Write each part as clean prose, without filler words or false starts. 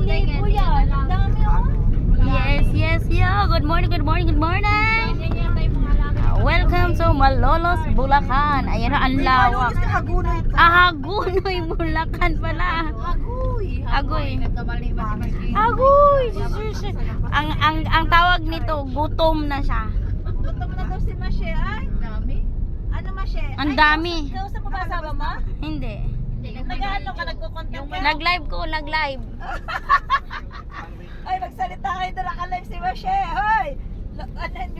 libo yan. Ang dami oh. Yes, yeah. Good morning. Welcome to Malolos, Bulacan. Ayan na, ang lawak. Hagunoy, Bulacan pala. Agoy. Ang tawag nito, gutom na siya. Gutom na daw si Mashe. Ay, ano Mashe? Ang dami. Kausap mo ba asawa mo? Hindi. Nag-ano ka, nagko-content ka? Nag-live. Ay, magsalita kayo doon, naka-live si Mashe. Hoy!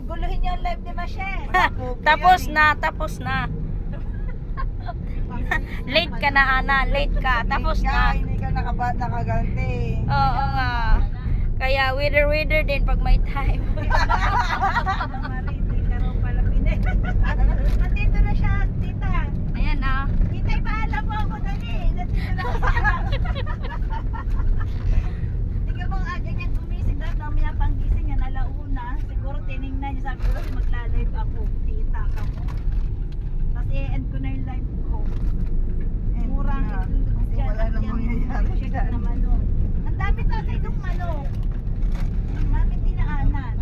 Guluhin niyo ang live ni Mashe. Tapos na. Late ka na, Ana. Late ka. Tapos na. Hindi ka nakaganti. Oo nga. Kaya winner din pag may time. Nandito na siya, tita. Ayan na. Tita, ipaalam mo ako dali. Nandito na siya. Tingnan mo ang aga niya gumising. Dahil namaya pang gising yan, alauna. Siguro tinignan niya. Sabi ko kasi magla-live ako. Tita ka mo. Tapos i-end ko na yung live ko. Murang itlog dyan. Wala nang mangyayari Check dyan. na manok. Ang dami tatay itong manok. Mami tinaanan.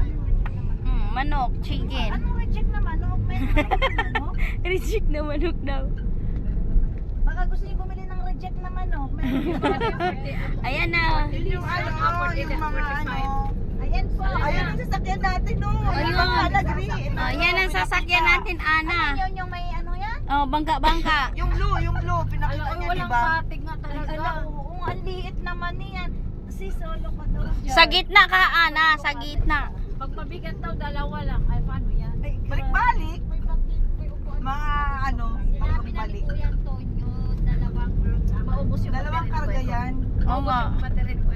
Manok, chicken. Anong reject na manok? May manok? Reject na manok daw. Baka gusto niyo bumili ng reject na manok. Ayan na. Yung mga ano. Ayan po. Ayun ang sasakyan natin, no. Ayun. Green. Oh, yan ang sasakyan natin, Ana. Yun yung may ano yan? Oh, bangka. Yung blue, pinakita niya, di ba? Oo, ang liit naman niyan. Si solo ka daw dyan. Sa gitna ka, Ana. Sa gitna. Pag mabigat daw, dalawa lang. Ay, paano yan? Ay, Balik-balik. Mga ano, balik. Yan, Tonyo. Dalawang maubos yung Dalawang baterya karga ko ito. yan. Oo nga. Maubos yung baterya ko